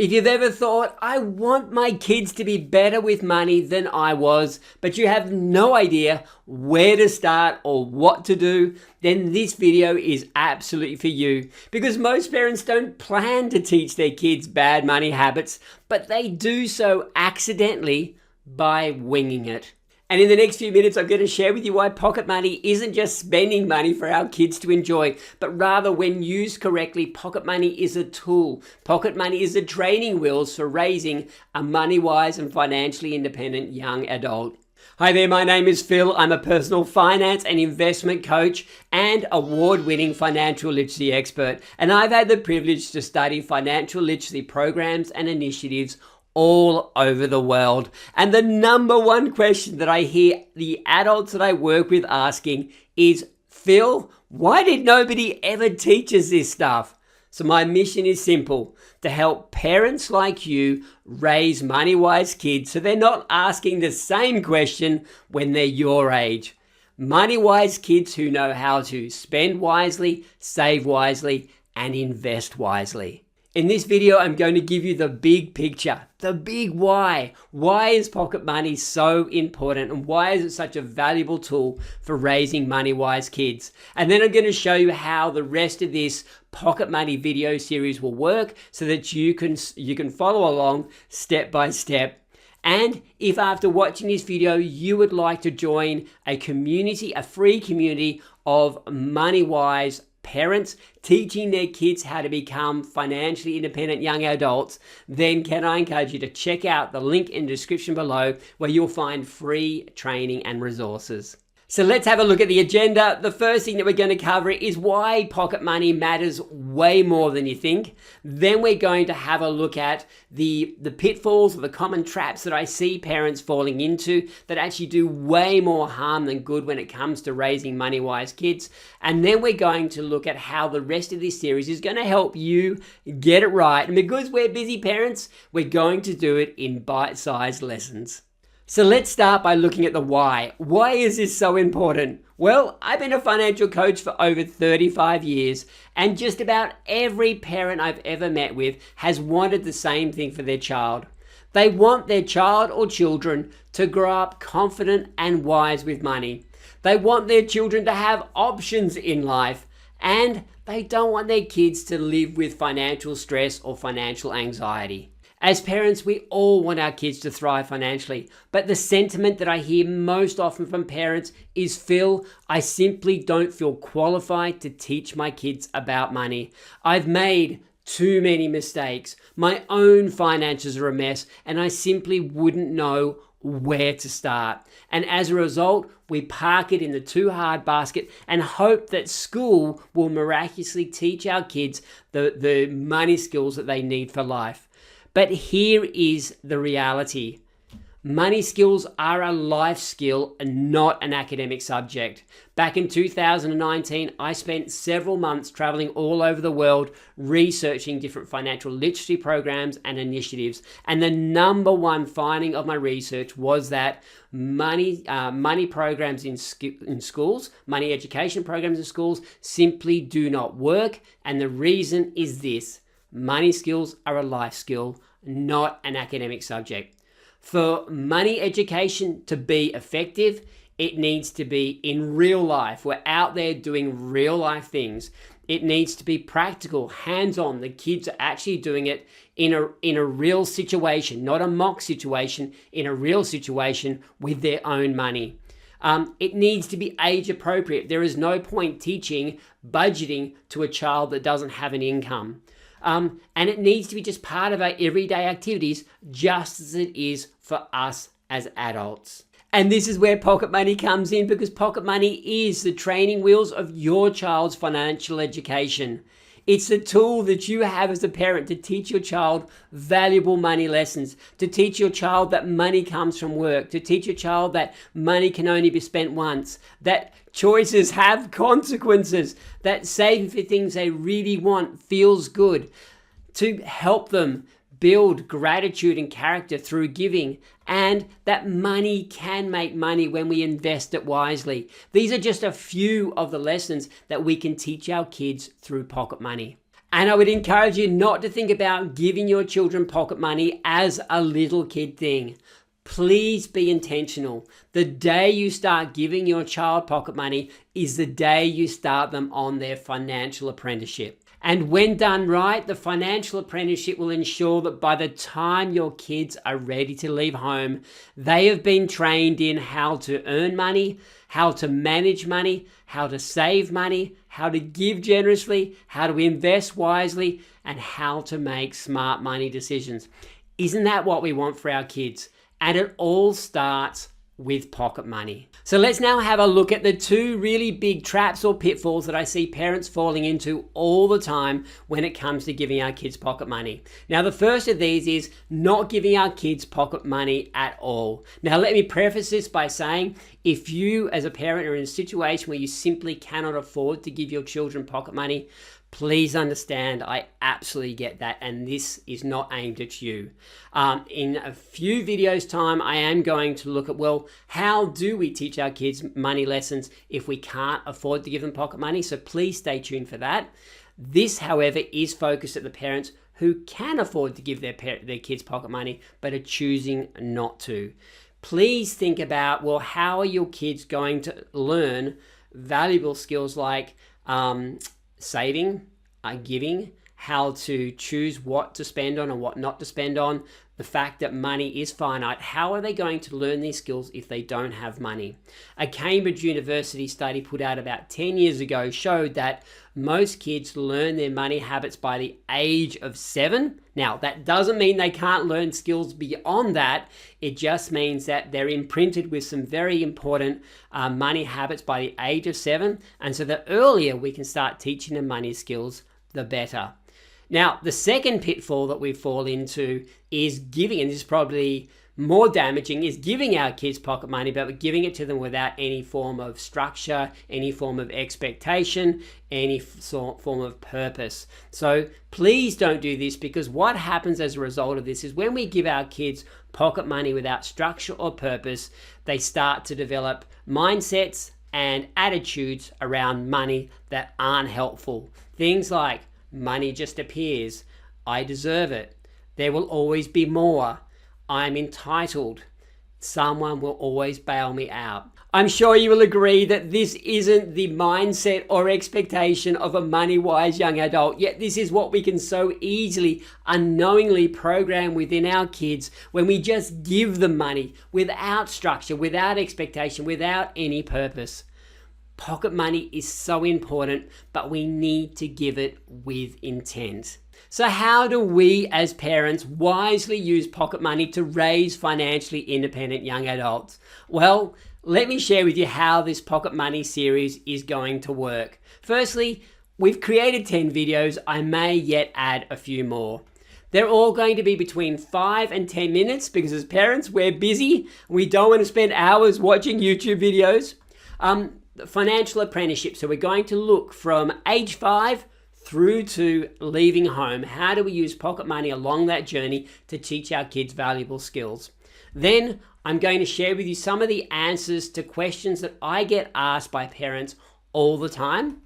If you've ever thought, I want my kids to be better with money than I was, but you have no idea where to start or what to do, then this video is absolutely for you. Because most parents don't plan to teach their kids bad money habits, but they do so accidentally by winging it. And in the next few minutes, I'm going to share with you why pocket money isn't just spending money for our kids to enjoy, but rather, when used correctly, pocket money is a tool. Pocket money is the training wheels for raising a money-wise and financially independent young adult. Hi there, my name is Phil. I'm a personal finance and investment coach and award-winning financial literacy expert. And I've had the privilege to study financial literacy programs and initiatives all over the world. And the number one question that I hear the adults that I work with asking is, Phil, why did nobody ever teach us this stuff? So my mission is simple: to help parents like you raise money-wise kids so they're not asking the same question when they're your age. Money-wise kids who know how to spend wisely, save wisely, and invest wisely. In this video, I'm going to give you the big picture, the big why. Why is pocket money so important, and why is it such a valuable tool for raising money-wise kids? And then I'm going to show you how the rest of this pocket money video series will work so that you can follow along step by step. And if after watching this video, you would like to join a community, a free community of money-wise parents teaching their kids how to become financially independent young adults, then can I encourage you to check out the link in the description below, where you'll find free training and resources. So let's have a look at the agenda. The first thing that we're going to cover is why pocket money matters way more than you think. Then we're going to have a look at the pitfalls or the common traps that I see parents falling into that actually do way more harm than good when it comes to raising money-wise kids. And then we're going to look at how the rest of this series is going to help you get it right. And because we're busy parents, we're going to do it in bite-sized lessons. So let's start by looking at the why. Why is this so important? Well, I've been a financial coach for over 35 years, and just about every parent I've ever met with has wanted the same thing for their child. They want their child or children to grow up confident and wise with money. They want their children to have options in life, and they don't want their kids to live with financial stress or financial anxiety. As parents, we all want our kids to thrive financially, but the sentiment that I hear most often from parents is, Phil, I simply don't feel qualified to teach my kids about money. I've made too many mistakes. My own finances are a mess, and I simply wouldn't know where to start. And as a result, we park it in the too hard basket and hope that school will miraculously teach our kids the money skills that they need for life. But here is the reality. Money skills are a life skill and not an academic subject. Back in 2019, I spent several months traveling all over the world researching different financial literacy programs and initiatives. And the number one finding of my research was that money programs in schools, money education programs in schools simply do not work. And the reason is this: money skills are a life skill, not an academic subject. For money education to be effective, it needs to be in real life. We're out there doing real life things. It needs to be practical, hands-on. The kids are actually doing it in a real situation, not a mock situation, in a real situation with their own money. It needs to be age appropriate. There is no point teaching budgeting to a child that doesn't have an income. And it needs to be just part of our everyday activities, just as it is for us as adults. And this is where pocket money comes in, because pocket money is the training wheels of your child's financial education. It's the tool that you have as a parent to teach your child valuable money lessons, to teach your child that money comes from work, to teach your child that money can only be spent once, that choices have consequences, that saving for things they really want feels good, to help them build gratitude and character through giving, and that money can make money when we invest it wisely. These are just a few of the lessons that we can teach our kids through pocket money. And I would encourage you not to think about giving your children pocket money as a little kid thing. Please be intentional. The day you start giving your child pocket money is the day you start them on their financial apprenticeship. And when done right, the financial apprenticeship will ensure that by the time your kids are ready to leave home, they have been trained in how to earn money, how to manage money, how to save money, how to give generously, how to invest wisely, and how to make smart money decisions. Isn't that what we want for our kids? And it all starts with pocket money. So let's now have a look at the two really big traps or pitfalls that I see parents falling into all the time when it comes to giving our kids pocket money. Now, the first of these is not giving our kids pocket money at all. Now, let me preface this by saying, if you as a parent are in a situation where you simply cannot afford to give your children pocket money, please understand, I absolutely get that, and this is not aimed at you. In a few videos time, I am going to look at, well, how do we teach our kids money lessons if we can't afford to give them pocket money? So please stay tuned for that. This, however, is focused at the parents who can afford to give their kids pocket money, but are choosing not to. Please think about, well, how are your kids going to learn valuable skills like saving, giving, how to choose what to spend on and what not to spend on, the fact that money is finite. How are they going to learn these skills if they don't have money? A Cambridge University study put out about 10 years ago showed that most kids learn their money habits by the age of 7. Now, that doesn't mean they can't learn skills beyond that. It just means that they're imprinted with some very important money habits by the age of 7. And so the earlier we can start teaching them money skills, the better. Now, the second pitfall that we fall into is giving, and this is probably more damaging, is giving our kids pocket money, but we're giving it to them without any form of structure, any form of expectation, any form of purpose. So please don't do this, because what happens as a result of this is when we give our kids pocket money without structure or purpose, they start to develop mindsets and attitudes around money that aren't helpful. Things like, money just appears, I deserve it, there will always be more, I'm entitled, someone will always bail me out. I'm sure you will agree that this isn't the mindset or expectation of a money-wise young adult, yet this is what we can so easily, unknowingly program within our kids when we just give them money without structure, without expectation, without any purpose. Pocket money is so important, but we need to give it with intent. So how do we as parents wisely use pocket money to raise financially independent young adults? Well, let me share with you how this pocket money series is going to work. Firstly, we've created 10 videos. I may yet add a few more. They're all going to be between 5 and 10 minutes because as parents, we're busy. We don't want to spend hours watching YouTube videos. Financial apprenticeship. So we're going to look from age 5 through to leaving home. How do we use pocket money along that journey to teach our kids valuable skills? Then I'm going to share with you some of the answers to questions that I get asked by parents all the time.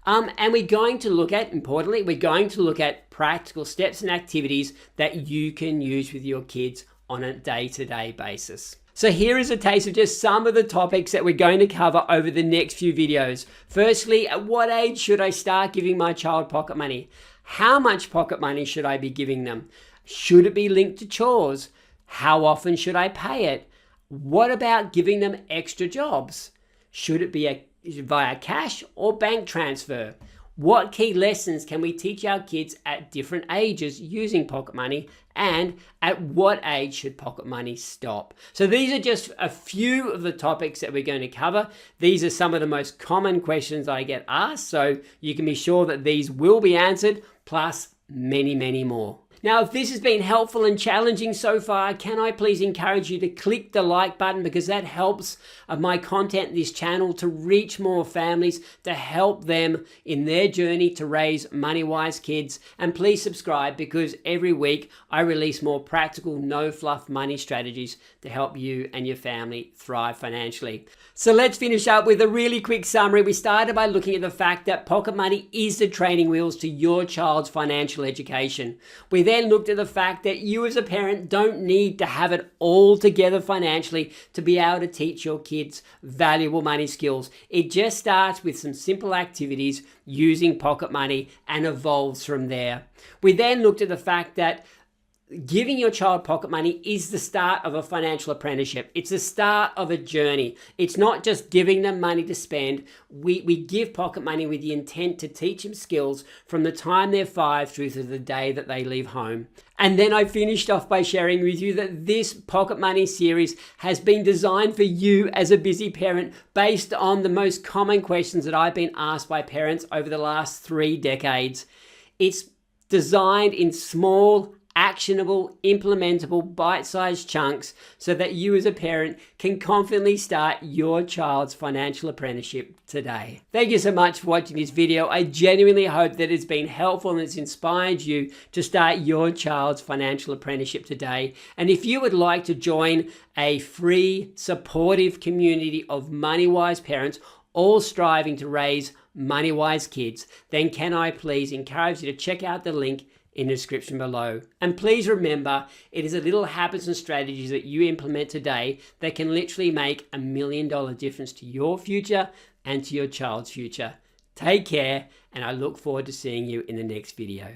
And we're going to look at, importantly, we're going to look at practical steps and activities that you can use with your kids on a day-to-day basis. So here is a taste of just some of the topics that we're going to cover over the next few videos. Firstly, at what age should I start giving my child pocket money? How much pocket money should I be giving them? Should it be linked to chores? How often should I pay it? What about giving them extra jobs? Should it be via cash or bank transfer? What key lessons can we teach our kids at different ages using pocket money? And at what age should pocket money stop? So these are just a few of the topics that we're going to cover. These are some of the most common questions I get asked, so you can be sure that these will be answered, plus many, many more. Now, if this has been helpful and challenging so far, can I please encourage you to click the like button, because that helps my content, this channel, to reach more families, to help them in their journey to raise money-wise kids. And please subscribe, because every week I release more practical, no-fluff money strategies to help you and your family thrive financially. So let's finish up with a really quick summary. We started by looking at the fact that pocket money is the training wheels to your child's financial education. We then looked at the fact that you as a parent don't need to have it all together financially to be able to teach your kids valuable money skills. It just starts with some simple activities using pocket money and evolves from there. We then looked at the fact that giving your child pocket money is the start of a financial apprenticeship. It's the start of a journey. It's not just giving them money to spend. We give pocket money with the intent to teach them skills from the time they're 5 through to the day that they leave home. And then I finished off by sharing with you that this pocket money series has been designed for you as a busy parent based on the most common questions that I've been asked by parents over the last 3 decades. It's designed in small, actionable, implementable, bite-sized chunks so that you as a parent can confidently start your child's financial apprenticeship today. Thank you so much for watching this video. I genuinely hope that it's been helpful and it's inspired you to start your child's financial apprenticeship today. And if you would like to join a free, supportive community of money-wise parents, all striving to raise money-wise kids, then can I please encourage you to check out the link in the description below. And please remember, it is the little habits and strategies that you implement today that can literally make $1 million difference to your future and to your child's future. Take care, and I look forward to seeing you in the next video.